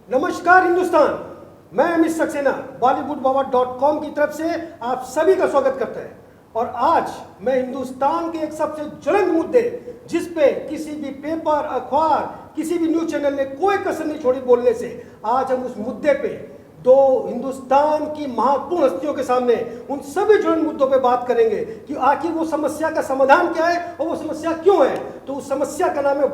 नमस्कार हिंदुस्तान, मैं अमित सक्सेना बॉलीवुडबाबा.com की तरफ से आप सभी का स्वागत करता है। और आज मैं हिंदुस्तान के एक सबसे ज्वलंत मुद्दे, जिस पे किसी भी पेपर, अखबार, किसी भी न्यूज चैनल ने कोई कसर नहीं छोड़ी बोलने से, आज हम उस मुद्दे पे दो हिंदुस्तान की महत्वपूर्ण हस्तियों के सामने उन सभी ज्वलंत मुद्दों पे बात करेंगे कि आखिर वो समस्या का समाधान क्या है और वो समस्या क्यों है। तो उस समस्या का नाम है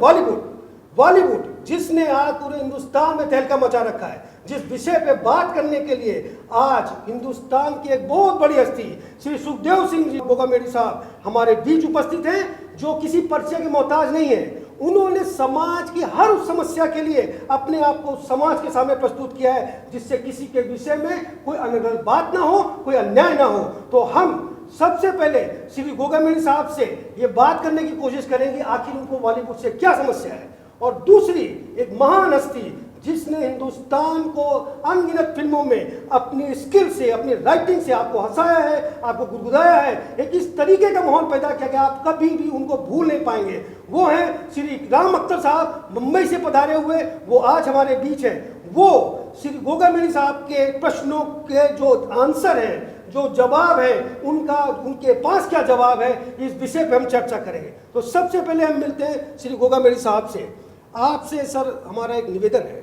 बॉलीवुड, जिसने आज पूरे हिंदुस्तान में तहलका मचा रखा है। जिस विषय पे बात करने के लिए आज हिंदुस्तान की एक बहुत बड़ी हस्ती श्री सुखदेव सिंह जी गोगामेडी साहब हमारे बीच उपस्थित हैं, जो किसी परिचय के मोहताज नहीं है। उन्होंने समाज की हर उस समस्या के लिए अपने आप को समाज के सामने प्रस्तुत किया है, जिससे किसी के विषय में कोई अनगढ़ बात ना हो, कोई अन्याय ना हो। तो हम सबसे पहले श्री गोगामेडी साहब से ये बात करने की कोशिश करेंगे आखिर उनको बॉलीवुड से क्या समस्या है। और दूसरी एक महान हस्ती जिसने हिंदुस्तान को अनगिनत फिल्मों में अपनी स्किल से, अपनी राइटिंग से आपको हंसाया है, आपको गुदगुदाया है, एक इस तरीके का माहौल पैदा किया कि आप कभी भी उनको भूल नहीं पाएंगे। वो हैं श्री राम अख्तर साहब, मुंबई से पधारे हुए। वो आज हमारे बीच हैं। वो श्री गोगामेडी साहब के प्रश्नों के जो आंसर हैं, जो जवाब है, उनके पास क्या जवाब है, इस विषय पे हम चर्चा करेंगे। तो सबसे पहले हम मिलते हैं श्री गोगामेडी साहब से। आपसे सर हमारा एक निवेदन है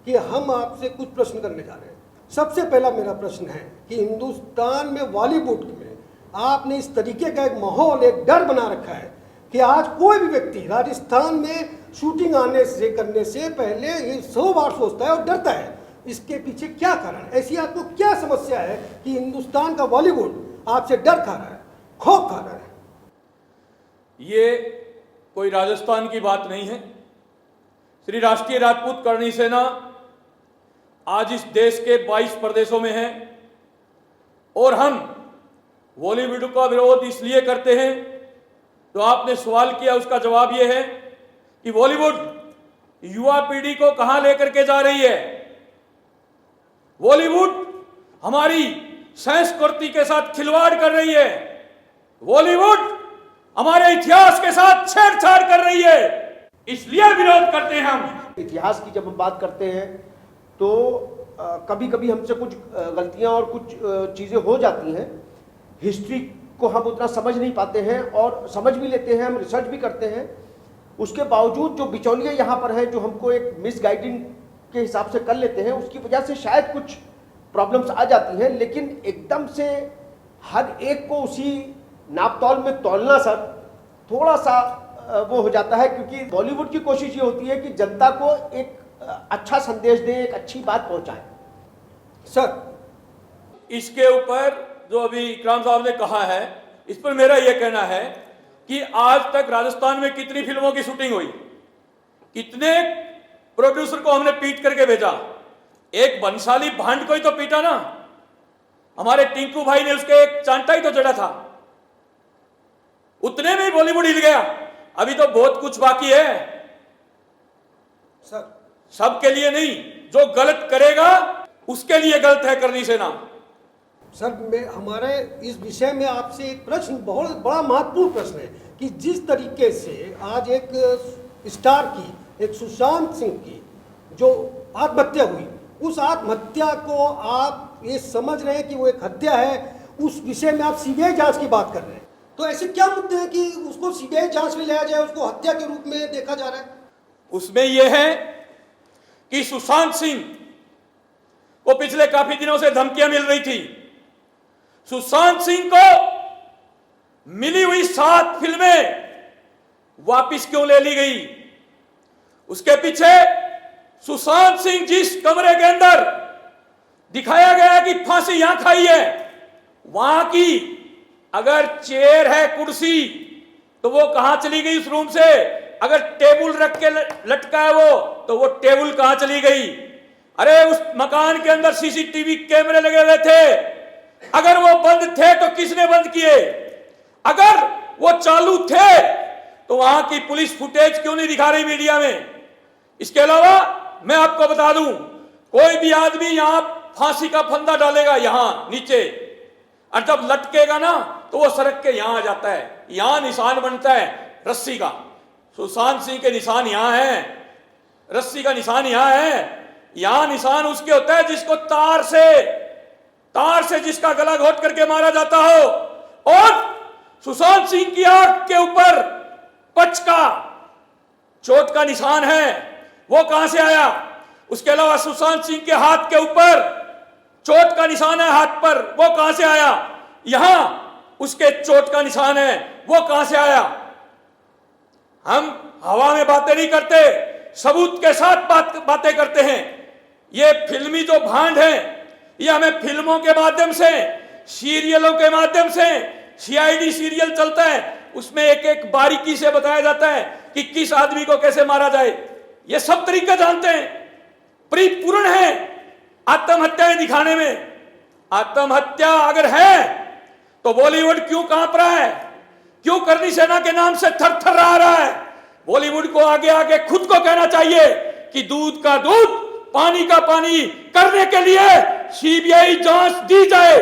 कि हम आपसे कुछ प्रश्न करने जा रहे हैं। सबसे पहला मेरा प्रश्न है कि हिंदुस्तान में बॉलीवुड में आपने इस तरीके का एक माहौल, एक डर बना रखा है कि आज कोई भी व्यक्ति राजस्थान में शूटिंग करने से पहले ये 100 बार सोचता है और डरता है। इसके पीछे क्या कारण है? ऐसी आपको क्या समस्या है कि हिंदुस्तान का बॉलीवुड आपसे डर खा रहा है, खौफ खा रहा है? ये कोई राजस्थान की बात नहीं है। श्री राष्ट्रीय राजपूत करणी सेना आज इस देश के 22 प्रदेशों में है और हम बॉलीवुड का विरोध इसलिए करते हैं। तो आपने सवाल किया, उसका जवाब यह है कि बॉलीवुड युवा पीढ़ी को कहां लेकर के जा रही है। बॉलीवुड हमारी संस्कृति के साथ खिलवाड़ कर रही है। बॉलीवुड हमारे इतिहास के साथ छेड़छाड़ कर रही है, इसलिए विरोध करते हैं हम। इतिहास की जब हम बात करते हैं तो कभी कभी हमसे कुछ गलतियां और कुछ चीज़ें हो जाती हैं। हिस्ट्री को हम उतना समझ नहीं पाते हैं और समझ भी लेते हैं, हम रिसर्च भी करते हैं। उसके बावजूद जो बिचौलिए यहाँ पर हैं, जो हमको एक मिस गाइडिंग के हिसाब से कर लेते हैं, उसकी वजह से शायद कुछ प्रॉब्लम्स आ जाती हैं। लेकिन एकदम से हर एक को उसी नापतौल में तौलना सर थोड़ा सा वो हो जाता है, क्योंकि बॉलीवुड की कोशिश ये होती है कि जनता को एक अच्छा संदेश दें, एक अच्छी बात पहुंचाएं। सर इसके ऊपर जो अभी इकराम साहब ने कहा है, इस पर मेरा यह कहना है कि आज तक राजस्थान में कितनी फिल्मों की शूटिंग हुई, कितने प्रोड्यूसर को हमने पीट करके भेजा। एक बंसाली भांड को ही तो पीटा ना, हमारे टिंकू भाई ने उसके एक चांटा ही तो जड़ा था, उतने में बॉलीवुड हिल गया। अभी तो बहुत कुछ बाकी है सर। सबके लिए नहीं, जो गलत करेगा उसके लिए गलत है करनी सेना। सर हमारे इस विषय में आपसे एक प्रश्न, बहुत बड़ा महत्वपूर्ण प्रश्न है कि जिस तरीके से आज एक स्टार की, एक सुशांत सिंह की जो आत्महत्या हुई, उस आत्महत्या को आप ये समझ रहे हैं कि वो एक हत्या है, उस विषय में आप सीबीआई जांच की बात कर रहे हैं। तो ऐसे क्या मुद्दे हैं कि उसको सीबीआई जांच में लाया जाए, उसको हत्या के रूप में देखा जा रहा है? उसमें यह है कि सुशांत सिंह को पिछले काफी दिनों से धमकियां मिल रही थी। सुशांत सिंह को मिली हुई 7 फिल्में वापस क्यों ले ली गई? उसके पीछे सुशांत सिंह जिस कमरे के अंदर दिखाया गया कि फांसी यहां खाई है, वहां की अगर चेयर है, कुर्सी, तो वो कहां चली गई उस रूम से? अगर टेबल रख के लटका है तो वो टेबल कहां चली गई? अरे उस मकान के अंदर सीसीटीवी कैमरे लगे हुए थे, अगर वो बंद थे तो किसने बंद किए? अगर वो चालू थे तो वहां की पुलिस फुटेज क्यों नहीं दिखा रही मीडिया में? इसके अलावा मैं आपको बता दूं, कोई भी आदमी यहां फांसी का फंदा डालेगा यहां नीचे, और जब लटकेगा ना तो वो सड़क के यहां आ जाता है, यहां निशान बनता है रस्सी का। सुशांत सिंह के निशान यहां है, रस्सी का निशान यहां है। यहां निशान उसके होता है जिसको तार से जिसका गला घोट करके मारा जाता हो। और सुशांत सिंह की आंख के ऊपर पच का चोट का निशान है, वो कहां से आया? उसके अलावा सुशांत सिंह के हाथ के ऊपर चोट का निशान है, हाथ पर, वो कहां से आया? यहां उसके चोट का निशान है, वो कहां से आया? हम हवा में बातें नहीं करते, सबूत के साथ बातें करते हैं। ये फिल्मी जो भांड है, ये हमें फिल्मों के माध्यम से, सीरियलों के माध्यम से, सीआईडी सीरियल चलता है, उसमें एक एक बारीकी से बताया जाता है कि किस आदमी को कैसे मारा जाए। ये सब तरीका जानते हैं, परिपूर्ण है आत्महत्याएं दिखाने में। आत्महत्या अगर है तो बॉलीवुड क्यों कांप रहा है? क्यों करनी सेना के नाम से थर-थर रहा है? बॉलीवुड को आगे आगे खुद को कहना चाहिए कि दूध का दूध, पानी का पानी करने के लिए सीबीआई जांच दी जाए।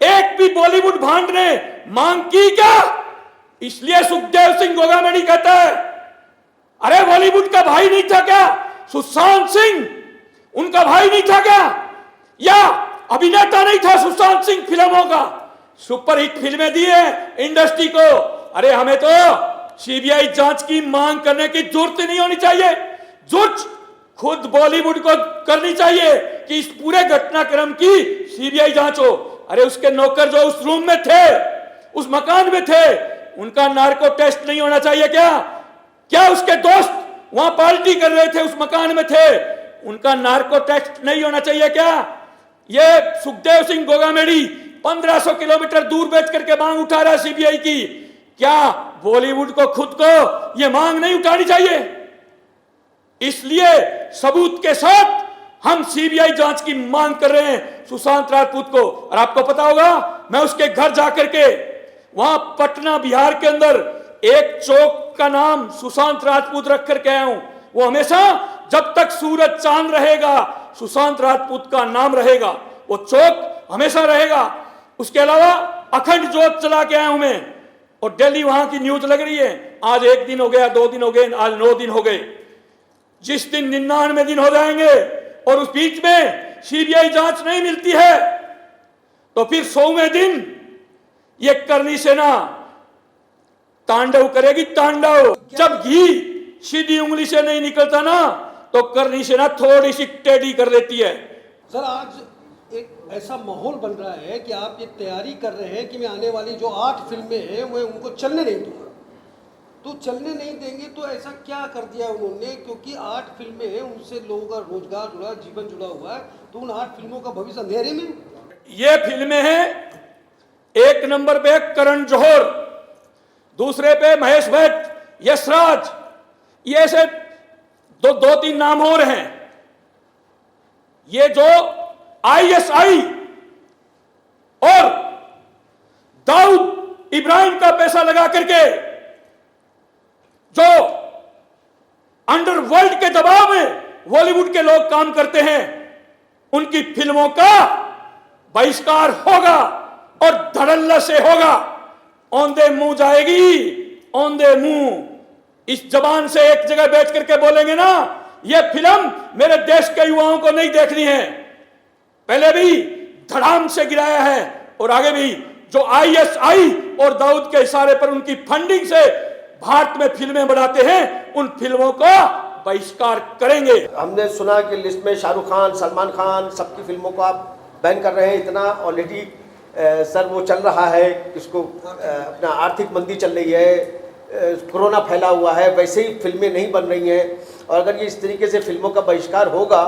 एक भी बॉलीवुड भांड ने मांग की क्या? इसलिए सुखदेव सिंह गोगामेडी कहता है, अरे बॉलीवुड का भाई नहीं था क्या सुशांत सिंह? उनका भाई नहीं था क्या? या अभिनेता नहीं था सुशांत सिंह फिल्मों का? सुपरहिट फिल्में दी है इंडस्ट्री को। अरे हमें तो सीबीआई जांच की मांग करने की जरूरत नहीं होनी चाहिए। जरूरत खुद बॉलीवुड को करनी चाहिए कि इस पूरे घटनाक्रम की सीबीआई जांच हो। अरे उसके नौकर जो उस रूम में थे, उस मकान में थे, उनका नार्को टेस्ट नहीं होना चाहिए क्या? क्या उसके दोस्त वहां पार्टी कर रहे थे, उस मकान में थे, उनका नार्को टेस्ट नहीं होना चाहिए क्या? ये सुखदेव सिंह गोगामेडी 1500 किलोमीटर दूर बैठ करके मांग उठा रहा है सीबीआई की। क्या बॉलीवुड को खुद को यह मांग नहीं उठानी चाहिए? इसलिए सबूत के साथ हम सीबीआई जांच की मांग कर रहे हैं सुशांत राजपूत को। और आपको पता होगा, मैं उसके घर जाकर के वहां पटना बिहार के अंदर एक चौक का नाम सुशांत राजपूत रख करके आया हूं। वो हमेशा जब तक सूरज चांद रहेगा सुशांत राजपूत का नाम रहेगा, वो चौक हमेशा रहेगा। उसके अलावा अखंड ज्योत चला के आया हूं मैं, और डेली वहां की न्यूज लग रही है। आज 1 दिन हो गया, 2 दिन हो गए, आज 9 दिन हो गए। जिस दिन 99 दिन हो जाएंगे और उस बीच में सीबीआई जांच नहीं मिलती है, तो फिर 100वें दिन ये करनी सेना तांडव करेगी, तांडव। जब घी सीधी उंगली से नहीं निकलता ना, तो करनी सेना थोड़ी सी टेढ़ी कर देती है। सर, आज एक ऐसा माहौल बन रहा है कि आप ये तैयारी कर रहे हैं कि मैं आने वाली जो 8 फिल्में हैं मैं उनको चलने नहीं दूंगा। तो चलने नहीं देंगे तो ऐसा क्या कर दिया उन्होंने? क्योंकि 8 फिल्में हैं, उनसे लोगों का रोजगार जुड़ा, जीवन जुड़ा हुआ है, तो उन 8 फिल्मों का भविष्य अंधेरे में। ये फिल्में हैं, एक नंबर पे करण जौहर, दूसरे पे महेश भट्ट, यशराज, ये ऐसे 2-3 नाम और हैं। ये जो आईएसआई और दाऊद इब्राहिम का पैसा लगा करके जो अंडरवर्ल्ड के दबाव में बॉलीवुड के लोग काम करते हैं, उनकी फिल्मों का बहिष्कार होगा और धड़ल्ला से होगा। औंधे मुंह जाएगी, औंधे मुंह। इस जबान से एक जगह बैठ करके बोलेंगे ना, यह फिल्म मेरे देश के युवाओं को नहीं देखनी है। पहले भी धड़ाम से गिराया है और आगे भी जो आईएसआई और दाऊद के इशारे पर उनकी फंडिंग से भारत में फिल्में बनाते हैं, उन फिल्मों को बहिष्कार करेंगे। हमने सुना कि लिस्ट में शाहरुख खान, सलमान खान, सबकी फिल्मों को आप बैन कर रहे हैं। इतना ऑलरेडी सर वो चल रहा है, इसको अपना आर्थिक मंदी चल रही है, कोरोना फैला हुआ है, वैसे ही फिल्में नहीं बन रही हैं। और अगर ये इस तरीके से फिल्मों का बहिष्कार होगा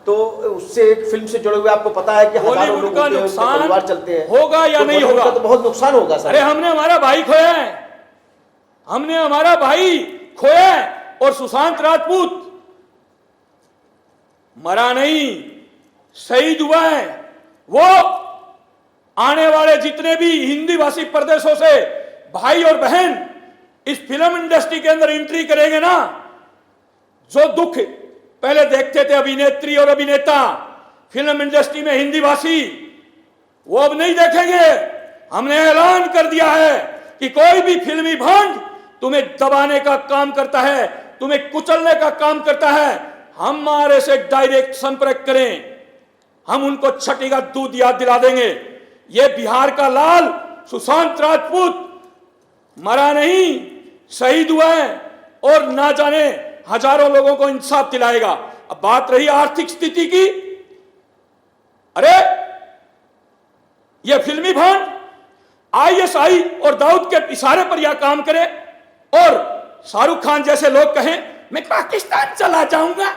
तो उससे एक फिल्म से जुड़े हुए आपको पता है कि हजारों लोगों के परिवार चलते हैं, होगा या नहीं होगा? तो बहुत नुकसान होगा सर। अरे हमने हमारा भाई खोया है, हमने हमारा भाई खोया है, और सुशांत राजपूत मरा नहीं, शहीद हुआ है। वो आने वाले जितने भी हिंदी भाषी प्रदेशों से भाई और बहन इस फिल्म इंडस्ट्री के अंदर एंट्री करेंगे ना, जो दुख पहले देखते थे अभिनेत्री और अभिनेता फिल्म इंडस्ट्री में हिंदी भाषी, वो अब नहीं देखेंगे। हमने ऐलान कर दिया है कि कोई भी फिल्मी भांड तुम्हें दबाने का काम करता है, तुम्हें कुचलने का काम करता है, हमारे से डायरेक्ट संपर्क करें, हम उनको छठी का दूध याद दिला देंगे। ये बिहार का लाल सुशांत राजपूत मरा नहीं, शहीद हुआ है और ना जाने हजारों लोगों को इंसाफ दिलाएगा। अब बात रही आर्थिक स्थिति की, अरे ये फिल्मी भान आईएसआई और दाऊद के इशारे पर यह काम करे और शाहरुख खान जैसे लोग कहें मैं पाकिस्तान चला जाऊंगा।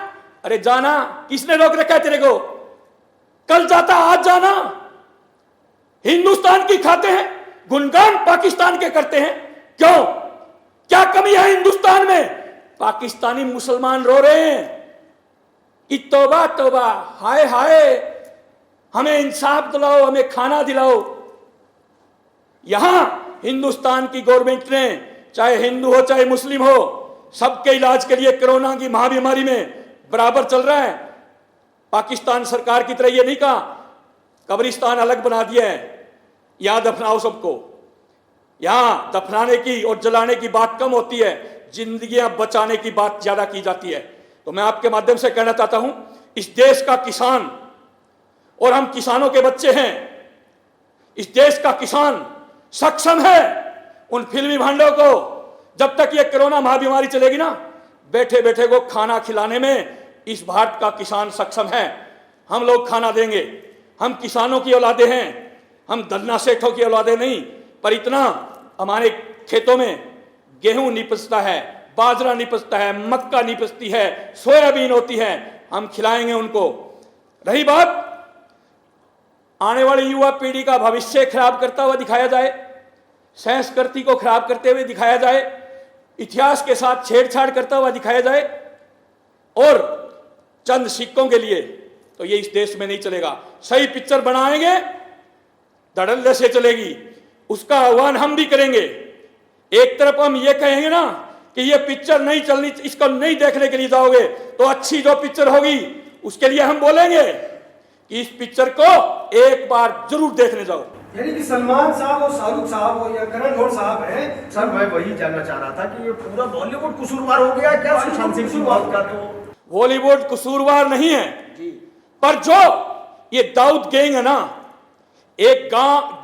अरे जाना, किसने रोक रखा है तेरे को? कल जाता, आज जाना। हिंदुस्तान की खाते हैं, गुणगान पाकिस्तान के करते हैं। क्यों? क्या कमी है हिंदुस्तान में? पाकिस्तानी मुसलमान रो रहे हैं कि तौबा तौबा, हाय हाय, हमें इंसाफ दिलाओ, हमें खाना दिलाओ। यहां हिंदुस्तान की गवर्नमेंट ने, चाहे हिंदू हो चाहे मुस्लिम हो, सबके इलाज के लिए कोरोना की महाबीमारी में बराबर चल रहा है। पाकिस्तान सरकार की तरह ये नहीं कहा कब्रिस्तान अलग बना दिया है, यहां दफनाओ सबको। यहां दफनाने की और जलाने की बात कम होती है, जिंदगियां बचाने की बात ज्यादा की जाती है। तो मैं आपके माध्यम से कहना चाहता हूं, इस देश का किसान, और हम किसानों के बच्चे हैं, इस देश का किसान सक्षम है उन फिल्मी भांडों को, जब तक ये कोरोना महाबीमारी चलेगी ना, बैठे बैठे को खाना खिलाने में इस भारत का किसान सक्षम है। हम लोग खाना देंगे, हम किसानों की औलादे हैं, हम धन्ना सेठों की औलादे नहीं। पर इतना हमारे खेतों में गेहूं निपजता है, बाजरा निपजता है, मक्का निपजती है, सोयाबीन होती है, हम खिलाएंगे उनको। रही बात आने वाली युवा पीढ़ी का भविष्य खराब करता हुआ दिखाया जाए, संस्कृति को खराब करते हुए दिखाया जाए, इतिहास के साथ छेड़छाड़ करता हुआ दिखाया जाए और चंद सिक्कों के लिए, तो ये इस देश में नहीं चलेगा। सही पिक्चर बनाएंगे, धड़ल्ले से चलेगी, उसका आह्वान हम भी करेंगे। एक तरफ हम ये कहेंगे ना कि ये पिक्चर नहीं चलनी, इसको नहीं देखने के लिए जाओगे, तो अच्छी जो पिक्चर होगी उसके लिए हम बोलेंगे कि इस पिक्चर को एक बार जरूर देखने जाओ। यानी कि सलमान साहब और शाहरुख साहब हो या करण जौहर साहब हैं। सर मैं वही जानना चाह रहा था कि ये पूरा बॉलीवुड कसूरवार हो गया क्या सुशांत सिंह की मौत का? तो बॉलीवुड कसूरवार नहीं है जी, पर जो ये दाऊद गैंग है ना, एक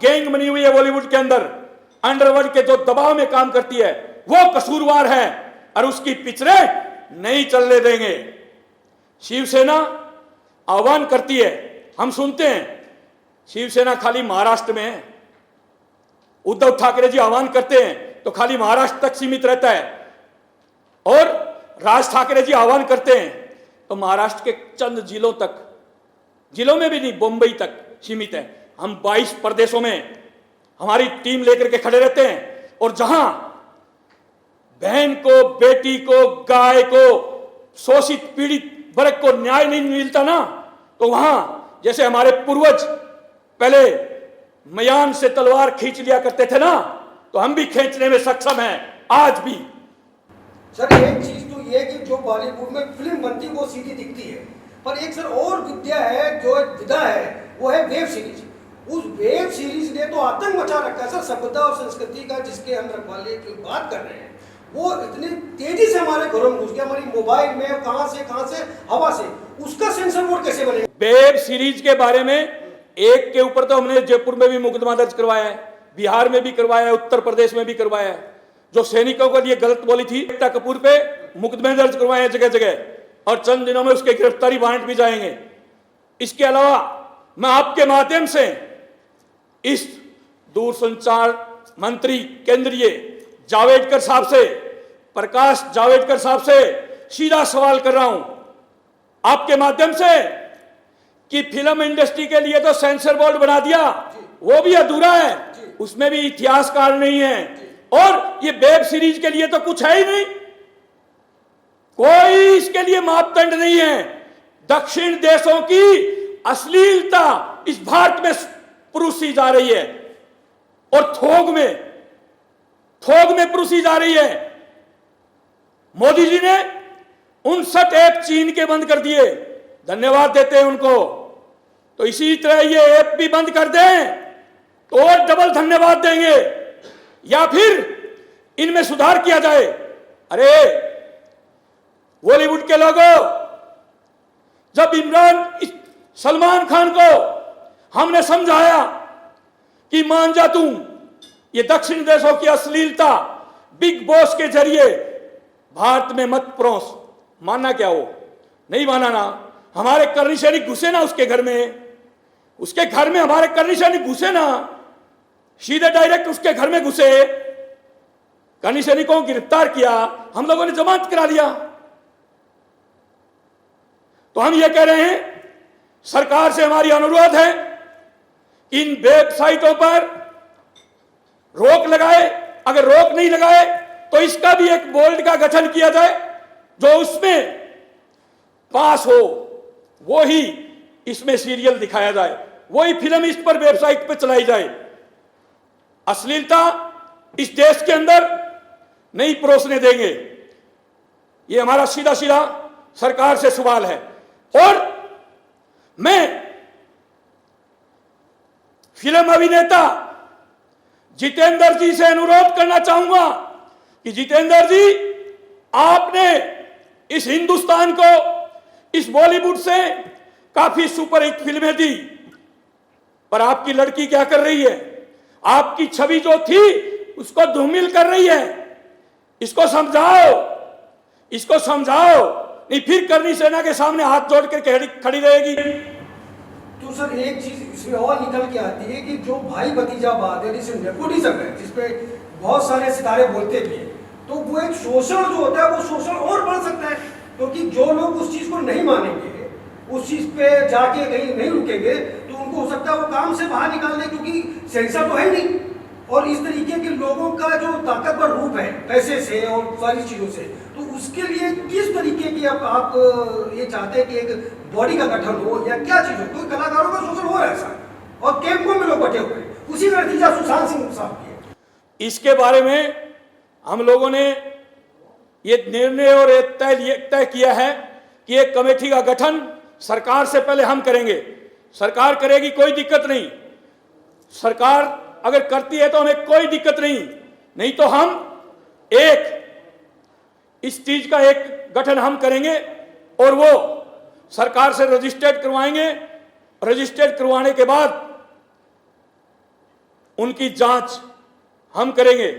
गैंग बनी हुई है बॉलीवुड के अंदर, अंडरवर्ल्ड के जो दबाव में काम करती है, वो कसूरवार है और उसकी पिक्चरें नहीं चलने देंगे। शिवसेना आह्वान करती है, हम सुनते हैं। शिवसेना खाली महाराष्ट्र में है, उद्धव ठाकरे जी आह्वान करते हैं तो खाली महाराष्ट्र तक सीमित रहता है, और राज ठाकरे जी आह्वान करते हैं तो महाराष्ट्र के चंद जिलों तक, जिलों में भी नहीं, बंबई तक सीमित है। हम 22 प्रदेशों में हमारी टीम लेकर के खड़े रहते हैं, और जहां बहन को, बेटी को, गाय को, शोषित पीड़ित वर्ग को न्याय नहीं मिलता ना, तो वहां जैसे हमारे पूर्वज पहले मयान से तलवार खींच लिया करते थे ना, तो हम भी खींचने में सक्षम हैं आज भी। सर एक चीज तो ये कि जो बॉलीवुड में फिल्म बनती है वो सीधी दिखती है, पर एक सर और विद्या है, जो एक विधा है, वो है वेब सीरीज। उस वेब सीरीज ने तो आतंक मचा रखा है सर, सभ्यता और संस्कृति का, जिसके हम रखवाले की बात कर रहे हैं, वो इतनी तेजी से हमारे घरों में घुस गया, हमारी मोबाइल में, कहां से हवा से, उसका सेंसर बोर्ड कैसे बनेगा? वेब सीरीज के बारे में एक के ऊपर तो हमने जयपुर में भी मुकदमा दर्ज करवाया है, बिहार में भी करवाया है, उत्तर प्रदेश में भी करवाया है। जो सैनिकों के लिए गलत बोली थी, एकता कपूर पे मुकदमे दर्ज करवाए हैं जगह जगह, और चंद दिनों में उसके गिरफ्तारी वारंट भी जाएंगे। इसके अलावा मैं आपके माध्यम से इस दूरसंचार मंत्री केंद्रीय जावड़ेकर साहब से, प्रकाश जावड़ेकर साहब से सीधा सवाल कर रहा हूं आपके माध्यम से कि फिल्म इंडस्ट्री के लिए तो सेंसर बोर्ड बना दिया, वो भी अधूरा है, उसमें भी इतिहासकार नहीं है, और ये वेब सीरीज के लिए तो कुछ है ही नहीं, कोई इसके लिए मापदंड नहीं है। दक्षिण देशों की अश्लीलता इस भारत में परोसी जा रही है, और थोक में परोसी जा रही है। मोदी जी ने 59 ऐप चीन के बंद कर दिए, धन्यवाद देते हैं उनको। तो इसी तरह ये ऐप भी बंद कर दें तो और डबल धन्यवाद देंगे, या फिर इनमें सुधार किया जाए। अरे बॉलीवुड के लोगों, जब सलमान खान को हमने समझाया कि मान जा तू, ये दक्षिण देशों की अश्लीलता बिग बॉस के जरिए भारत में मत परोस, मानना क्या हो? नहीं माना ना। हमारे करनी सैनिक घुसे ना उसके घर में, उसके घर में हमारे करनी सैनिक घुसे ना, सीधे डायरेक्ट उसके घर में घुसे, करनी सैनिकों को गिरफ्तार किया, हम लोगों ने जमानत करा दिया। तो हम ये कह रहे हैं, सरकार से हमारी अनुरोध है, इन वेबसाइटों पर रोक लगाए, अगर रोक नहीं लगाए तो इसका भी एक बोर्ड का गठन किया जाए जो उसमें पास हो, वो ही इसमें सीरियल दिखाया जाए, वही फिल्म इस पर वेबसाइट पर चलाई जाए। अश्लीलता इस देश के अंदर नहीं परोसने देंगे, ये हमारा सीधा सीधा सरकार से सवाल है। और मैं फिल्म अभिनेता जितेंद्र जी से अनुरोध करना चाहूंगा कि जितेंद्र जी, आपने इस हिंदुस्तान को इस बॉलीवुड से काफी सुपरहिट फिल्में दी, पर आपकी लड़की क्या कर रही है? आपकी छवि जो थी उसको धूमिल कर रही है। इसको समझाओ, इसको समझाओ, नहीं फिर करनी सेना के सामने हाथ जोड़ कर खड़ी रहेगी। तो सर एक चीज इसमें और निकल के आती है कि जो भाई भतीजावाद है, जिसमें नेपोटिज्म है, जिसपे बहुत सारे सितारे बोलते भी हैं, तो वो एक शोषण जो होता है वो शोषण और बढ़ सकता है, क्योंकि जो लोग उस चीज को नहीं मानेंगे, उस चीज पे जाके कहीं नहीं रुकेंगे, तो उनको हो सकता है वो काम से बाहर निकाल दें, क्योंकि सेंसर तो है नहीं। और इस तरीके के लोगों का जो ताकतवर रूप है पैसे से और सारी चीजों से, तो उसके लिए किस तरीके की आप ये चाहते हैं कि एक बॉडी का गठन हो या क्या चीज हो? कोई कलाकारों का शोषण हो रहा है ऐसा, और कैंपों में लोग बटे हुए हैं, उसी का नतीजा सुशांत सिंह साहब की है। इसके बारे में हम लोगों ने ये निर्णय और तय किया है कि एक कमेटी का गठन सरकार से पहले हम करेंगे। सरकार करेगी, कोई दिक्कत नहीं, सरकार अगर करती है तो हमें कोई दिक्कत नहीं तो हम इस चीज का एक गठन हम करेंगे और वो सरकार से रजिस्टर्ड करवाएंगे। रजिस्टर्ड करवाने के बाद उनकी जांच हम करेंगे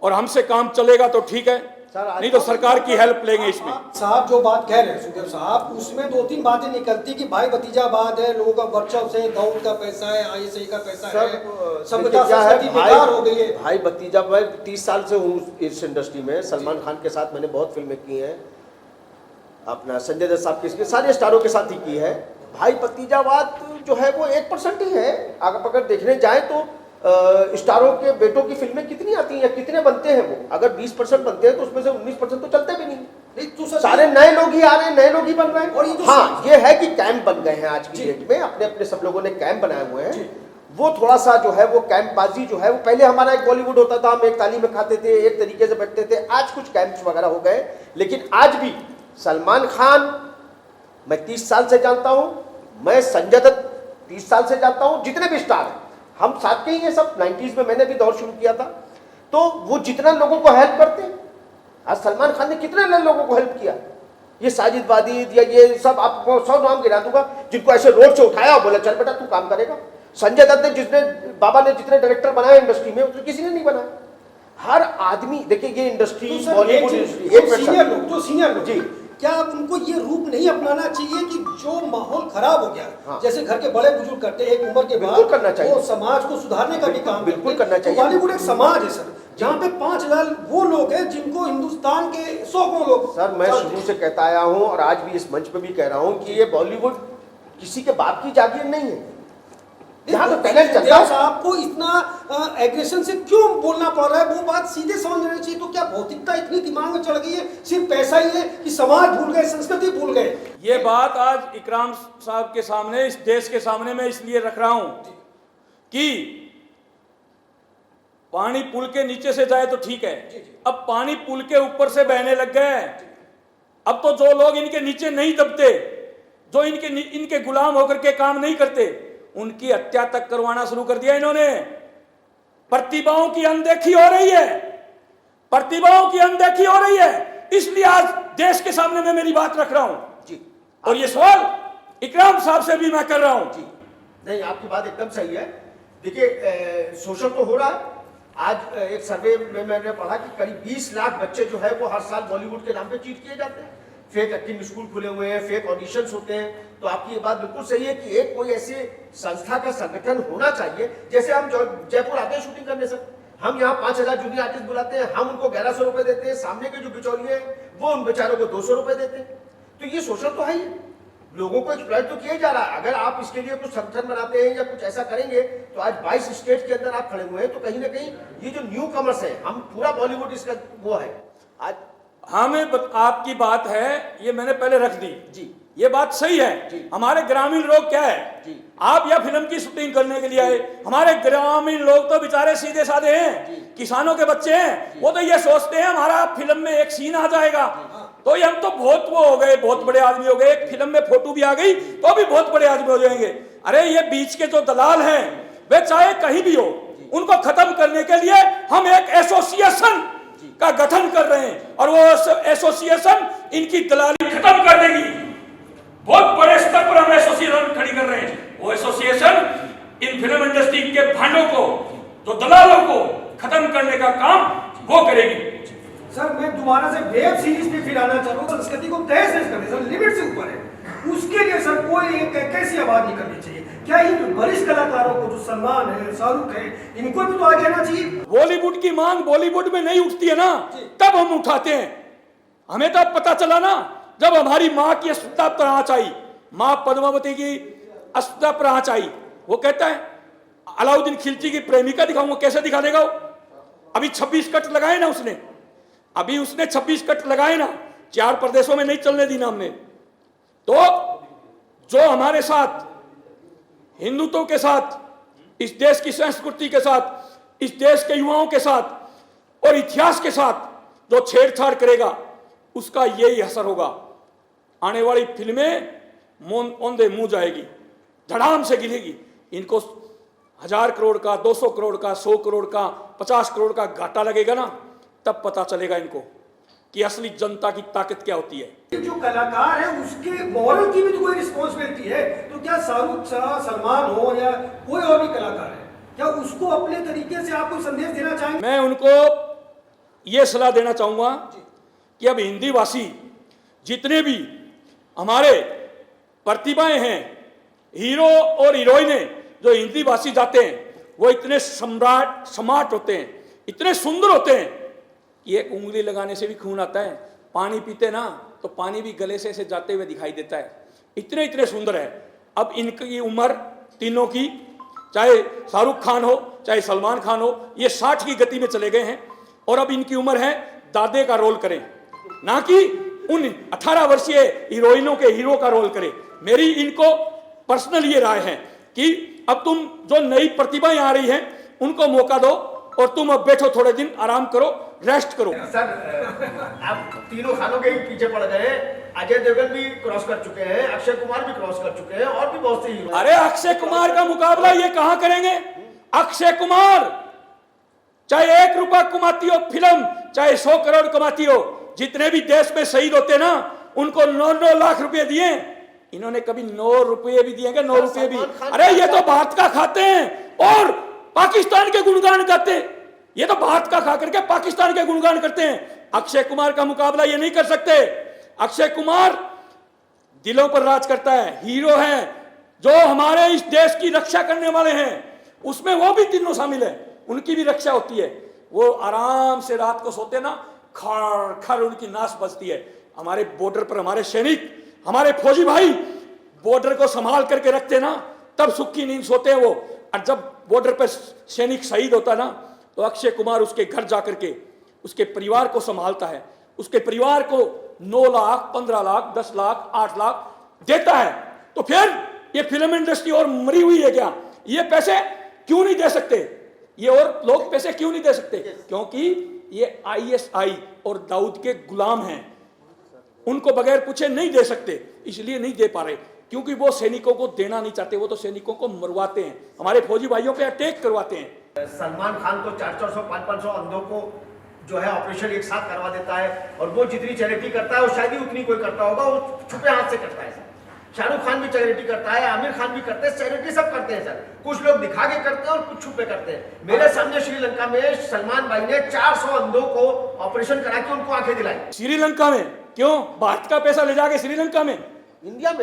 और हमसे काम चलेगा तो ठीक है, नहीं तो सरकार की हेल्प लेंगे इसमें। साहब जो बात कह रहे हैं सुदेव साहब, उसमें दो तीन बातें निकलती कि भाई भतीजावाद है, लोगों का वर्चस्व से, दौड़ का पैसा है, आईएसआई का पैसा है, सभ्यता संस्कृति बेकार हो गई है। भाई भतीजा, मैं 30 साल से हूँ इस इंडस्ट्री में। सलमान खान के साथ मैंने बहुत फिल्में की हैं, अपना संजय दत्त साहब के सारे स्टारों के साथ ही की है। भाई भतीजावाद जो है वो 1% ही है। अगर देखने जाए तो स्टारों के बेटों की फिल्में कितनी आती हैं, कितने बनते हैं वो? अगर 20% बनते हैं तो उसमें से 19% तो चलते भी नहीं। तो सारे नए लोग ही आ रहे हैं, नए लोग ही बन रहे हैं। और ये तो हाँ, ये है कि कैंप बन गए हैं आज की डेट में, अपने अपने सब लोगों ने कैंप बनाए हुए हैं। वो थोड़ा सा जो है वो कैंप बाजी जो है वो, पहले हमारा एक बॉलीवुड होता था, हम एक ताली में खाते थे, एक तरीके से बैठते थे। आज कुछ कैंप्स वगैरह हो गए, लेकिन आज भी सलमान खान मैं 30 साल से जानता हूं, मैं संजय दत्त 30 साल से जानता हूं, जितने भी स्टार हैं हम साथ के ही हैं सब। 90s में मैंने भी दौर शुरू किया था, तो वो जितना लोगों को हेल्प करते हैं, आज सलमान खान ने कितने लोगों को हेल्प किया। ये साजिद वाजिद या ये सब, आपको 100 नाम गिरा दूंगा जिनको ऐसे रोड से उठाया और बोला चल बेटा तू काम करेगा। संजय दत्त ने बाबा ने जितने डायरेक्टर बनाए इंडस्ट्री में, उसने किसी ने नहीं बनाया। हर आदमी, देखिए ये इंडस्ट्री, बॉलीवुड इंडस्ट्री, जो सीनियर लोग जी, क्या उनको ये रूप नहीं अपनाना चाहिए कि जो माहौल खराब हो गया, हाँ। जैसे घर के बड़े बुजुर्ग करते हैं एक उम्र के बाद, करना चाहिए, वो समाज को सुधारने का भी काम बिल्कुल करना चाहिए। बॉलीवुड एक समाज है सर, जहाँ पे 5000 वो लोग हैं जिनको हिंदुस्तान के 100 लोग। सर मैं शुरू से कहता आया हूँ और आज भी इस मंच पे भी कह रहा हूँ कि ये बॉलीवुड किसी के बाप की जागीर नहीं है। यहाँ तो टैलेंट चलता है। आपको इतना एग्रेशन से क्यों बोलना पड़ रहा है? वो बात सीधे समझ लेनी चाहिए। तो क्या भौतिकता इतनी दिमाग में चढ़ गई है, सिर्फ पैसा ही है कि समाज भूल गए, संस्कृति भूल गए? ये बात आज इकराम साहब के सामने, इस देश के सामने मैं इसलिए रख रहा हूं कि पानी पुल के नीचे से जाए तो ठीक है, अब पानी पुल के ऊपर से बहने लग गए। अब तो जो लोग इनके नीचे नहीं दबते, जो इनके गुलाम होकर के काम नहीं करते, उनकी हत्या तक करवाना शुरू कर दिया इन्होंने। प्रतिभाओं की अनदेखी हो रही है, प्रतिभाओं की अनदेखी हो रही है। इसलिए आज देश के सामने मैं मेरी बात रख रहा हूं जी। और ये सवाल इकराम साहब से भी मैं कर रहा हूं। जी नहीं, आपकी बात एकदम सही है। देखिए शोषण तो हो रहा है। आज एक सर्वे में मैंने पढ़ा कि करीब 20 लाख बच्चे जो है वो हर साल बॉलीवुड के नाम पे चीट किए जाते हैं। फेक एक्टिंग स्कूल खुले हुए हैं, फेक ऑडिशंस होते हैं। तो आपकी ये बात बिल्कुल सही है कि एक कोई ऐसी संस्था का संगठन होना चाहिए। जैसे हम जयपुर आते हैं शूटिंग करने से, हम यहाँ 5000 जूनियर आर्टिस्ट बुलाते हैं, हम उनको 1100 रुपए देते हैं, सामने के जो बिचौलिए हैं वो उन बेचारों को 200 रुपए देते हैं। तो ये शोषण तो है ही, लोगों को एक्सप्लॉइट तो किया जा रहा है। अगर आप इसके लिए कुछ संगठन बनाते हैं या कुछ ऐसा करेंगे तो आज 22 स्टेट के अंदर आप खड़े हुए हैं, तो कहीं ना कहीं ये जो न्यू कमर्स है, हम पूरा बॉलीवुड इसका वो है आज। आपकी बात है, ये मैंने पहले रख दी जी, ये बात सही है। हमारे ग्रामीण लोग क्या है जी, आप या फिल्म की शूटिंग करने के लिए आए, हमारे ग्रामीण लोग तो बेचारे सीधे साधे हैं, किसानों के बच्चे हैं। वो तो ये सोचते हैं हमारा फिल्म में एक सीन आ जाएगा तो ये हम तो बहुत वो हो गए, बहुत बड़े आदमी हो गए, एक फिल्म में फोटो भी आ गई तो भी बहुत बड़े आदमी हो जाएंगे। अरे ये बीच के जो दलाल हैं वे चाहे कहीं भी हो, उनको खत्म करने के लिए हम एक एसोसिएशन का गठन कर रहे हैं और वो एसोसिएशन इनकी दलाली खत्म कर देगी। बहुत बड़े स्तर पर हम एसोसिएशन खड़ी कर रहे हैं। वो एसोसिएशन इन फिल्म इंडस्ट्री के भांडों को, जो दलालों को खत्म करने का काम वो करेगी। सर मैं दोबारा से वेब सीरीज पे फिर आना चाह रहा हूँ। संस्कृति को तहस नहस करने सर, लिमिट से ऊपर है, उसके लिए सर कोई एक कैसी आवाज नहीं करनी चाहिए। क्या इन वरिष्ठ कलाकारों को, जो सलमान है, शाहरुख है, इनको भी तो आगे आना चाहिए? बॉलीवुड की मांग बॉलीवुड में नहीं उठती है ना, तब हम उठाते हैं। हमें तब पता चला ना जब हमारी माँ की अस्पता पर आँच आई, माँ पद्मावती की अस्पता पर आँच आई। वो कहता है अलाउद्दीन खिलजी की प्रेमिका दिखाऊंगा, कैसे दिखा देगा वो? अभी 26 कट लगाए ना उसने, अभी उसने 26 कट लगाए ना, 4 प्रदेशों में नहीं चलने दी ना हमने। तो जो हमारे साथ, हिंदुत्व के साथ, इस देश की संस्कृति के साथ, इस देश के युवाओं के साथ और इतिहास के साथ जो छेड़छाड़ करेगा उसका यही असर होगा। आने वाली फिल्में औंधे मुंह जाएगी, धड़ाम से गिरेगी। इनको 1000 करोड़ का, 200 करोड़ का, 100 करोड़ का, 50 करोड़ का घाटा लगेगा ना, तब पता चलेगा इनको कि असली जनता की ताकत क्या होती है। जो कलाकार है उसके मॉरल की भी तो कोई रिस्पॉन्सिबिलिटी है। तो क्या शाहरुख शाह, सलमान हो या कोई और भी कलाकार है, क्या उसको अपने तरीके से आप कोई संदेश देना चाहेंगे? मैं उनको ये सलाह देना चाहूंगा कि अब हिंदी भाषी जितने भी हमारे प्रतिभाएं हैं, हीरो और हीरोइनें जो हिंदी भाषी जाते हैं, वो इतने स्मार्ट होते हैं, इतने सुंदर होते हैं कि एक उंगली लगाने से भी खून आता है। पानी पीते ना तो पानी भी गले से ऐसे जाते हुए दिखाई देता है। इतने इतने सुंदर है। अब इनकी उम्र तीनों की, चाहे शाहरुख खान हो चाहे सलमान खान हो, ये 60 की गति में चले गए हैं और अब इनकी उम्र है दादे का रोल करें, ना कि उन 18 वर्षीय हीरोइनों के हीरो का रोल करें। मेरी इनको पर्सनल ये राय है कि अब तुम जो नई प्रतिभाएं आ रही हैं उनको मौका दो और तुम अब बैठो, थोड़े दिन आराम करो, रेस्ट करो। सर आप तीनों खानों के ही पीछे पड़ गए हैं। अजय देवगन भी क्रॉस कर चुके हैं, अक्षय कुमार भी क्रॉस कर चुके हैं और भी बहुत से हीरो। अरे अक्षय कुमार का मुकाबला ये कहां करेंगे? अक्षय कुमार चाहे 1 रुपया कमाती हो फिल्म, चाहे 100 करोड़ कमाती हो, जितने भी देश में शहीद होते ना उनको 9-9 लाख रुपए दिए। इन्होंने कभी 9 रुपये भी दिए, 9 रुपये भी? अरे ये तो भात का खाते हैं और पाकिस्तान के गुणगान करते हैं। ये तो भात का खा करके पाकिस्तान के गुणगान करते हैं। अक्षय कुमार का मुकाबला ये नहीं कर सकते। अक्षय कुमार दिलों पर राज करता है, हीरो है, जो हमारे इस देश की रक्षा करने वाले हैं, उसमें वो भी तीनों शामिल है, उनकी भी रक्षा होती है। वो आराम से रात को सोते ना, खड़ खड़ उनकी नाश बजती है। हमारे बॉर्डर पर हमारे सैनिक, हमारे फौजी भाई बॉर्डर को संभाल करके रखते ना, तब सुख की नींद सोते हैं वो। और जब बॉर्डर पर सैनिक शहीद होता ना, तो अक्षय कुमार उसके घर जाकर के उसके परिवार को संभालता है, उसके परिवार को 9 लाख, 15 लाख, 10 लाख, 8 लाख देता है। तो फिर ये फिल्म इंडस्ट्री और मरी हुई है क्या? ये पैसे क्यों नहीं दे सकते? ये और लोग पैसे क्यों नहीं दे सकते? क्योंकि ये ISI और दाऊद के गुलाम हैं, उनको बगैर पूछे नहीं दे सकते, इसलिए नहीं दे पा रहे, क्योंकि वो सैनिकों को देना नहीं चाहते। वो तो सैनिकों को मरवाते हैं, हमारे फौजी भाइयों पे अटैक करवाते हैं। सलमान खान को 400, 500 अंधों को जो है ऑपरेशन एक साथ करवा देता है और वो जितनी चैरिटी करता है वो शायद ही उतनी कोई करता होगा, वो छुपे हाथ से करता है। शाहरुख खान भी चैरिटी करता है, आमिर खान भी करते हैं, चैरिटी सब करते हैं सर। कुछ लोग दिखा के करते हैं और कुछ छुपे करते हैं। मेरे सामने श्रीलंका में सलमान भाई ने 400 अंधों को ऑपरेशन करा के उनको आंखें दिलाई। श्रीलंका में क्यों? भारत का पैसा ले जाके श्रीलंका में, इंडिया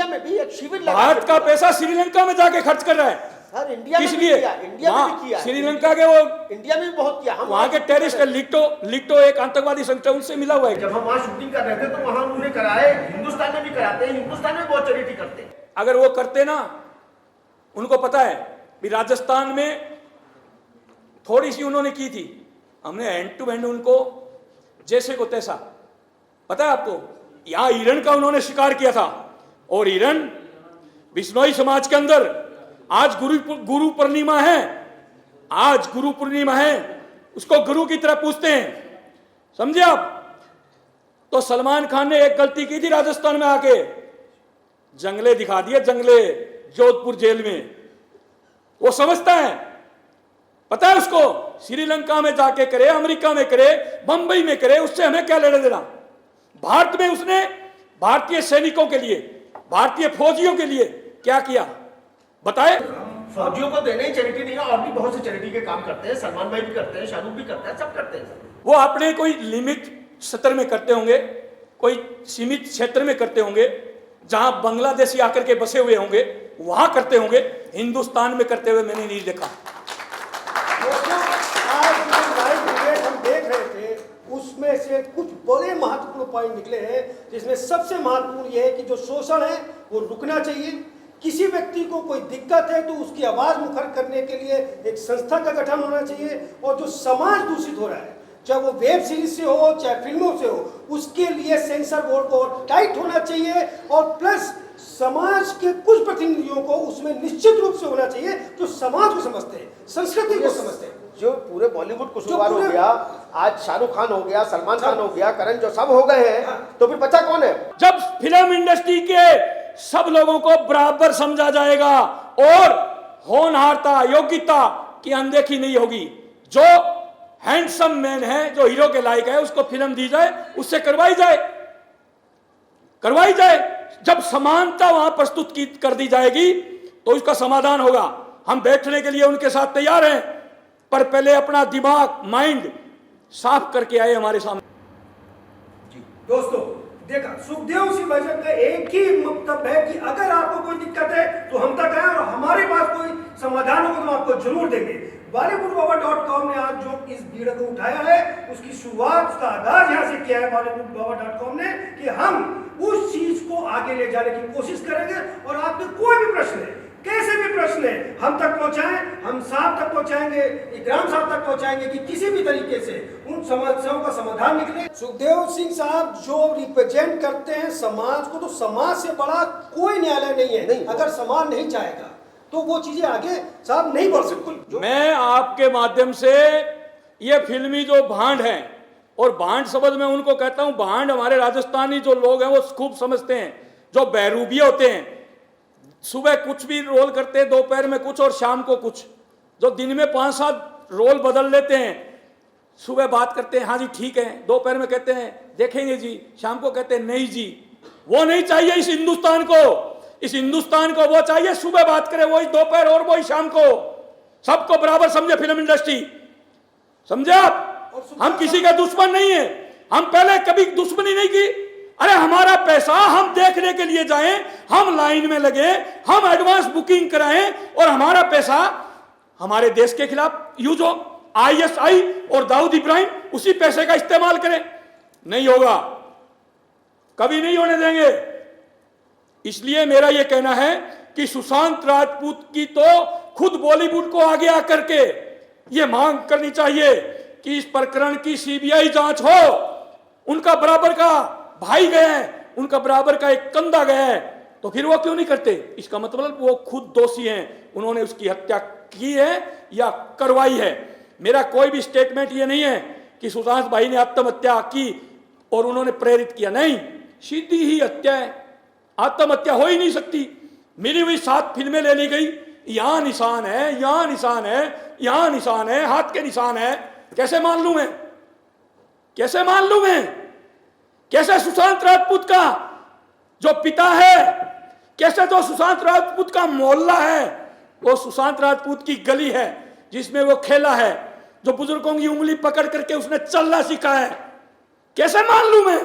में भी एक शिविर लगा। भारत का पैसा श्रीलंका में जाके खर्च कर रहा है सर, इंडिया में किस भी लिए? किया, इंडिया में भी किया, श्रीलंका के वो इंडिया में भी बहुत किया। हम वहां के टेररिस्ट लिक्टो एक आतंकवादी संगठन से मिला हुआ है। जब हम वहां शूटिंग कर रहे थे तो वहां उन्होंने कराए, हिंदुस्तान में भी कराते हैं, हिंदुस्तान में बहुत चैरिटी करते हैं। अगर वो करते ना, उनको पता है कि राजस्थान में थोड़ी सी उन्होंने की थी, हमने हैंड टू हैंड उनको जैसे को तैसा, पता है आपको, यहां हिरण का उन्होंने शिकार किया था। और हिरण बिश्नोई समाज के अंदर आज गुरु पूर्णिमा है, आज गुरु पूर्णिमा है, उसको गुरु की तरह पूछते हैं, समझे आप? तो सलमान खान ने एक गलती की थी राजस्थान में आके, जंगले दिखा दिए, जंगले जोधपुर जेल में। वो समझता है, पता है उसको, श्रीलंका में जाके करे, अमेरिका में करे, बंबई में करे, उससे हमें क्या लेना देना। भारत में उसने भारतीय सैनिकों के लिए, भारतीय फौजियों के लिए क्या किया बताए? फौजियों को देने ही चैरिटी नहीं है, और भी बहुत से चैरिटी के काम करते हैं। सलमान भाई भी करते हैं, शाहरुख भी करते हैं, सब करते हैं। वो अपने कोई लिमिट सत्र में करते होंगे, कोई सीमित क्षेत्र में करते होंगे, जहां बांग्लादेशी आकर के बसे हुए होंगे वहां करते होंगे। हिंदुस्तान में करते हुए मैंने नहीं देखा। आज जो लाइव डिबेट हम देख रहे थे उसमें से कुछ बड़े महत्वपूर्ण पॉइंट निकले हैं, जिसमें सबसे महत्वपूर्ण यह है कि जो शोषण है वो रुकना चाहिए। किसी व्यक्ति को कोई दिक्कत है तो उसकी आवाज मुखर करने के लिए एक संस्था का गठन होना चाहिए। और जो समाज दूषित हो रहा है, चाहे वो वेब सीरीज से हो चाहे फिल्मों से हो, उसके लिए सेंसर बोर्ड को टाइट होना चाहिए। और प्लस समाज के कुछ प्रतिनिधियों को उसमें निश्चित रूप से होना चाहिए जो समाज को समझते हैं, संस्कृति को समझते हैं। जो पूरे बॉलीवुड को शुरुआत हो गया, आज शाहरुख खान हो गया, सलमान खान हो गया, करण जो सब हो गए हैं, तो फिर बचा कौन है? जब फिल्म इंडस्ट्री के सब लोगों को बराबर समझा जाएगा और होनहारता, योग्यता की अनदेखी नहीं होगी, जो हैंडसम मैन है, जो हीरो के लायक है, उसको फिल्म दी जाए, उससे करवाई जाए। जब समानता वहां प्रस्तुत की कर दी जाएगी तो इसका समाधान होगा। हम बैठने के लिए उनके साथ तैयार हैं, पर पहले अपना दिमाग, माइंड साफ करके आए हमारे सामने। दोस्तों देखा, सुखदेव सिंह भाई का एक ही मतलब है कि अगर आपको कोई दिक्कत है तो हम तक आए और हमारे पास कोई समाधान होगा तो हम आपको जरूर देंगे। bollywoodbaba.com ने आज जो इस भीड़ को उठाया है, उसकी शुरुआत, उसका आगाज यहाँ से किया है bollywoodbaba.com ने, कि हम उस चीज को आगे ले जाने की कोशिश करेंगे। और आपके कोई भी प्रश्न है, कैसे भी प्रश्न है, हम तक पहुंचाएं, हम साहब तक पहुंचाएंगे, इकराम साहब तक पहुंचाएंगे कि किसी भी तरीके से उन समस्याओं का समाधान निकले। सुखदेव सिंह साहब जो रिप्रेजेंट करते हैं समाज को, तो समाज से बड़ा कोई न्यायालय नहीं है। नहीं, अगर समाज नहीं चाहेगा तो वो चीजें आगे साहब नहीं बढ़ सकती। मैं आपके माध्यम से ये फिल्मी जो भांड है, और भांड शब्द में उनको कहता हूं, भांड हमारे राजस्थानी जो लोग हैं वो खूब समझते हैं, जो बहरूबिया होते हैं, सुबह कुछ भी रोल करते हैं, दोपहर में कुछ और शाम को कुछ, जो दिन में 5-7 रोल बदल लेते हैं। सुबह बात करते हैं, हाँ जी ठीक है, दोपहर में कहते हैं देखेंगे जी, शाम को कहते हैं नहीं जी। वो नहीं चाहिए इस हिंदुस्तान को। इस हिंदुस्तान को वो चाहिए सुबह बात करे वही दोपहर और वही शाम को, सबको बराबर समझे फिल्म इंडस्ट्री, समझे आप? हम किसी का दुश्मन नहीं है, हम पहले कभी दुश्मनी नहीं की। अरे हमारा पैसा हम देखने के लिए जाएं, हम लाइन में लगे, हम एडवांस बुकिंग कराएं और हमारा पैसा हमारे देश के खिलाफ यूज हो, ISI और दाऊद इब्राहिम उसी पैसे का इस्तेमाल करें। नहीं होगा, कभी नहीं होने देंगे। इसलिए मेरा यह कहना है कि सुशांत राजपूत की तो खुद बॉलीवुड को आगे आकर के यह मांग करनी चाहिए कि इस प्रकरण की CBI जांच हो। उनका बराबर का भाई गए हैं, उनका बराबर का एक कंधा गया है, तो फिर वो क्यों नहीं करते? इसका मतलब वो खुद दोषी हैं, उन्होंने उसकी हत्या की है या करवाई है। मेरा कोई भी स्टेटमेंट ये नहीं है कि सुशांत भाई ने आत्महत्या की और उन्होंने प्रेरित किया, नहीं, सीधी ही हत्या है। आत्महत्या हो ही नहीं सकती। मिली हुई 7 फिल्में ले ली गई, यहां निशान है, यहां निशान है, यहां निशान है, हाथ के निशान है। कैसे मान लूं मैं? कैसे मान लूं मैं? कैसे सुशांत राजपूत का जो पिता है, कैसे तो सुशांत राजपूत का मोहल्ला है, वो सुशांत राजपूत की गली है जिसमें वो खेला है, जो बुजुर्गों की उंगली पकड़ करके उसने चलना सीखा है, कैसे मान लूं मैं?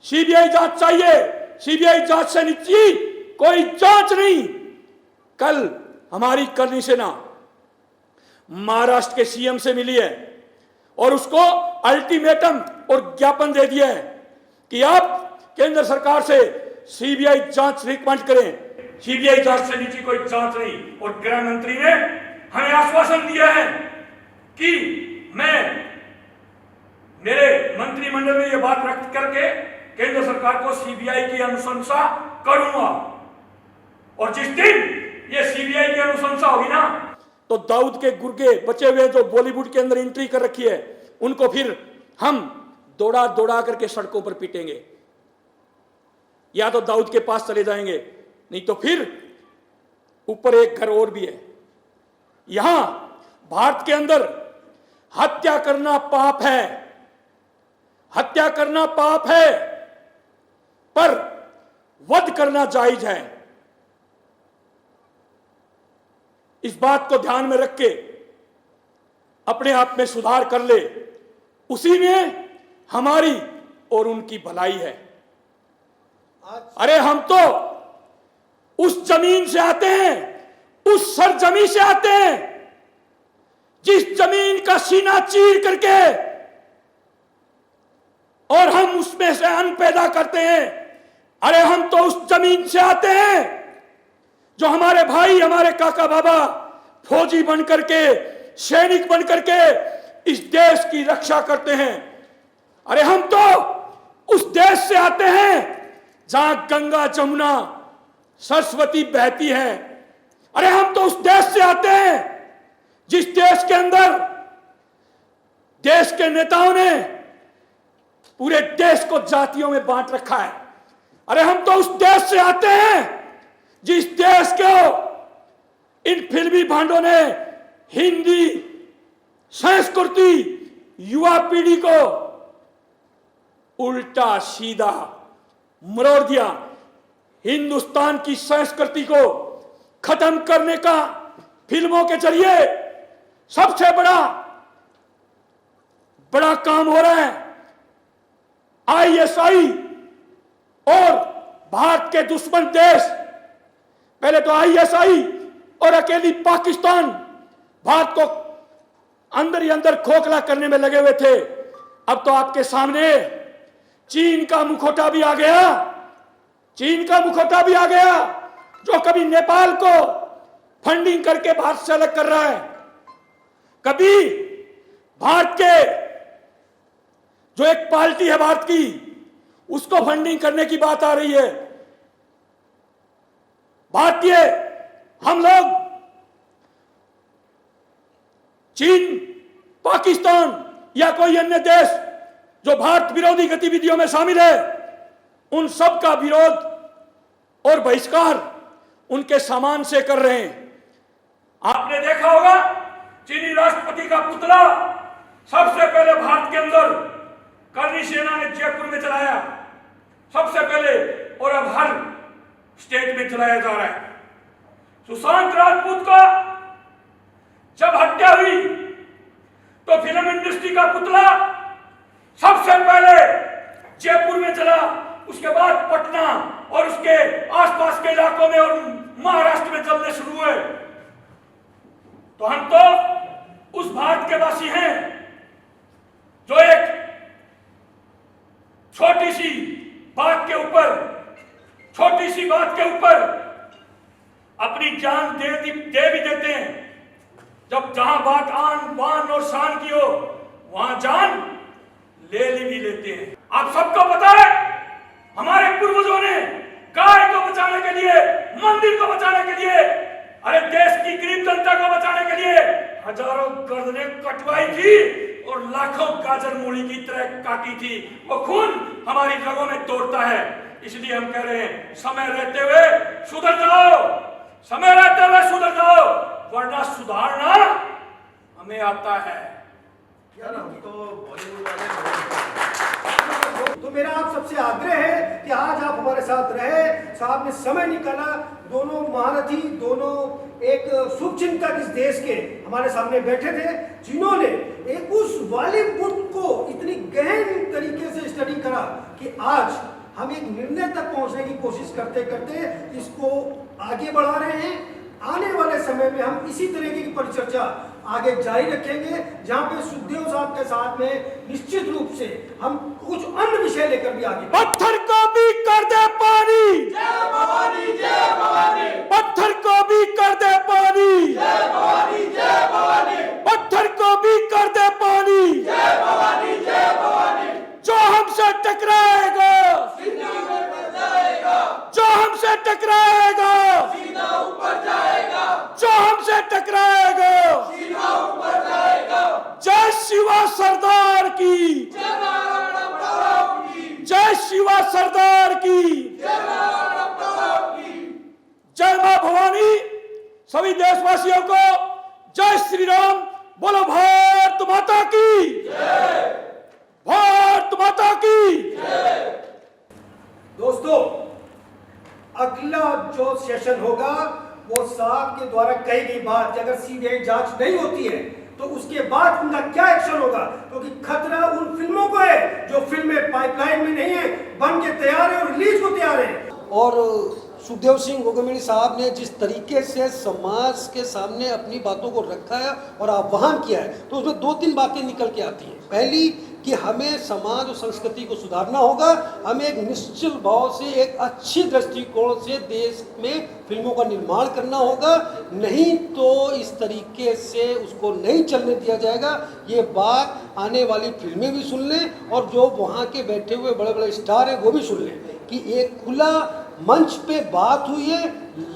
सीबीआई जांच चाहिए, सीबीआई जांच से नीचे कोई जांच नहीं। कल हमारी करनी सेना महाराष्ट्र के सीएम से मिली है और उसको अल्टीमेटम और ज्ञापन दे दिया है कि आप केंद्र सरकार से सीबीआई जांच रिकमेंड करें। सीबीआई जांच से नीचे कोई जांच नहीं। और गृह मंत्री ने हमें आश्वासन दिया है कि मैं मेरे मंत्रिमंडल में यह बात रख करके केंद्र सरकार को सीबीआई की अनुशंसा करूंगा। और जिस दिन ये सीबीआई की अनुशंसा होगी ना, तो दाऊद के गुर्गे बचे हुए जो बॉलीवुड के अंदर एंट्री कर रखी है, उनको फिर हम दौड़ा दौड़ा करके सड़कों पर पीटेंगे। या तो दाऊद के पास चले जाएंगे, नहीं तो फिर ऊपर एक घर और भी है। यहां भारत के अंदर हत्या करना पाप है, हत्या करना पाप है, पर वध करना जायज है। इस बात को ध्यान में रख के अपने आप में सुधार कर ले, उसी में हमारी और उनकी भलाई है। अरे हम तो उस जमीन से आते हैं, उस सरजमी से आते हैं जिस जमीन का सीना चीर करके और हम उसमें से अन्न पैदा करते हैं। अरे हम तो उस जमीन से आते हैं जो हमारे भाई, हमारे काका बाबा फौजी बन करके, सैनिक बन करके इस देश की रक्षा करते हैं। अरे हम तो उस देश से आते हैं जहां गंगा, जमुना, सरस्वती बहती है। अरे हम तो उस देश से आते हैं जिस देश के अंदर देश के नेताओं ने पूरे देश को जातियों में बांट रखा है। अरे हम तो उस देश से आते हैं जिस देश को इन फिल्मी भांडों ने हिंदी संस्कृति, युवा पीढ़ी को उल्टा सीधा मरोड़ दिया। हिंदुस्तान की संस्कृति को खत्म करने का फिल्मों के जरिए सबसे बड़ा काम हो रहा है। आईएसआई और भारत के दुश्मन देश, पहले तो आईएसआई और अकेली पाकिस्तान भारत को अंदर ही अंदर खोखला करने में लगे हुए थे। अब तो आपके सामने चीन का मुखौटा भी आ गया, चीन का मुखौटा भी आ गया, जो कभी नेपाल को फंडिंग करके भारत से अलग कर रहा है, कभी भारत के जो एक पार्टी है भारत की, उसको फंडिंग करने की बात आ रही है। भारतीय हम लोग चीन, पाकिस्तान या कोई अन्य देश जो भारत विरोधी गतिविधियों में शामिल है, उन सब का विरोध और बहिष्कार उनके सामान से कर रहे हैं। आपने देखा होगा चीनी राष्ट्रपति का पुतला सबसे पहले भारत के अंदर करनी सेना ने जयपुर में चलाया, सबसे पहले, और अब हर स्टेट में चलाया जा रहा है। सुशांत राजपूत का जब हत्या हुई तो फिल्म इंडस्ट्री का पुतला सबसे पहले जयपुर में चला, उसके बाद पटना और उसके आसपास के इलाकों में और महाराष्ट्र में चलने शुरू हुए। तो हम तो उस भारत के वासी हैं जो एक छोटी सी बात के ऊपर अपनी जान दे भी देते हैं। जब जहां बात आन बान और शान की हो, वहां जान ले भी लेते हैं। आप सबको पता है हमारे पूर्वजों ने गाय को बचाने के लिए, मंदिर को बचाने के लिए, अरे देश की गरीब जनता को बचाने के लिए हजारों गर्दनें कटवाई थी और लाखों गाजर मूली की तरह काटी थी। वो खून हमारी रगों में दौड़ता है। इसलिए हम कह रहे हैं समय रहते हुए सुधर जाओ, समय रहते हुए सुधर जाओ, वरना सुधारना हमें आता है। तो मेरा आप सबसे आग्रह है कि आज आप हमारे साथ रहे, साहब ने समय निकाला, दोनों महारथी, दोनों एक शुभचिंतक इस देश के हमारे सामने बैठे थे, जिन्होंने एक उस बॉलीवुड को इतनी गहन तरीके से स्टडी करा कि आज हम एक निर्णय तक पहुंचने की कोशिश करते करते इसको आगे बढ़ा रहे हैं। आने वाले समय में हम इसी तरीके की परिचर्चा आगे जारी रखेंगे, जहां पे सुखदेव साहब के साथ में निश्चित रूप से हम कुछ अन्य विषय लेकर भी आगे। पत्थर को भी कर दे पानी, जय भवानी जय भवानी। पत्थर को भी कर दे पानी, जय भवानी जय भवानी। पत्थर को भी कर दे पानी, जय भवानी जय भवानी। जो हमसे टकराएगा सीधा ऊपर जाएगा, जो हमसे टकराएगा सीधा ऊपर जाएगा, जो हमसे टकराएगा सीधा ऊपर जाएगा। जय शिवा सरदार की, जय महाराणा प्रताप की, जय शिवा सरदार की, जय महाराणा प्रताप की। जय मां भवानी। सभी देशवासियों को जय श्री राम। बोलो भारत माता की जय, भारत माता की जय। दोस्तों, अगला जो सेशन होगा वो साहब के द्वारा कही गई बात, अगर सीबीआई जांच नहीं होती है तो उसके बाद उनका क्या एक्शन होगा, क्योंकि खतरा उन फिल्मों को है जो फिल्में पाइपलाइन में नहीं है, बन के तैयार है और रिलीज को तैयार है। और सुखदेव सिंह गोगमेड़ी साहब ने जिस तरीके से समाज के सामने अपनी बातों को रखा है और आह्वान किया है, तो उसमें 2-3 बातें निकल के आती हैं। पहली कि हमें समाज और संस्कृति को सुधारना होगा, हमें एक निश्चिल भाव से, एक अच्छी दृष्टिकोण से देश में फिल्मों का निर्माण करना होगा, नहीं तो इस तरीके से उसको नहीं चलने दिया जाएगा। ये बात आने वाली फिल्में भी सुन लें और जो वहाँ के बैठे हुए बड़े बड़े स्टार हैं वो भी सुन लें कि एक खुला मंच पे बात हुई है,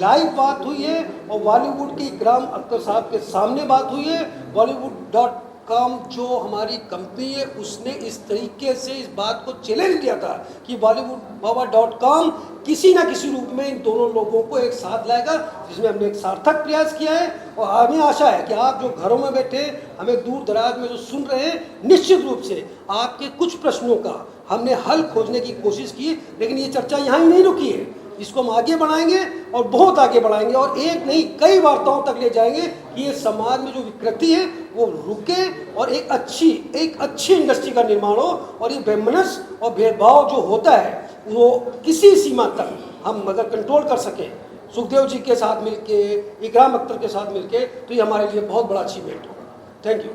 लाइव बात हुई है और बॉलीवुड की इकराम अख्तर साहब के सामने बात हुई है। Bollywood.com जो हमारी कंपनी है उसने इस तरीके से इस बात को चैलेंज दिया था कि BollywoodBaba.com किसी ना किसी रूप में इन दोनों लोगों को एक साथ लाएगा, जिसमें हमने एक सार्थक प्रयास किया है। और हमें आशा है कि आप जो घरों में बैठे हमें दूर दराज में जो सुन रहे हैं, निश्चित रूप से आपके कुछ प्रश्नों का हमने हल खोजने की कोशिश की, लेकिन ये चर्चा यहाँ ही नहीं रुकी है, इसको हम आगे बढ़ाएंगे और बहुत आगे बढ़ाएंगे और एक नहीं कई वार्ताओं तक ले जाएंगे कि ये समाज में जो विकृति है वो रुके और एक अच्छी इंडस्ट्री का निर्माण हो और ये वैमनस्य और भेदभाव जो होता है वो किसी सीमा तक हम अगर कंट्रोल कर सकें, सुखदेव जी के साथ मिलके, इकराम अख्तर के साथ मिलके, तो ये हमारे लिए बहुत बड़ा अचीवमेंट होगा। Thank you.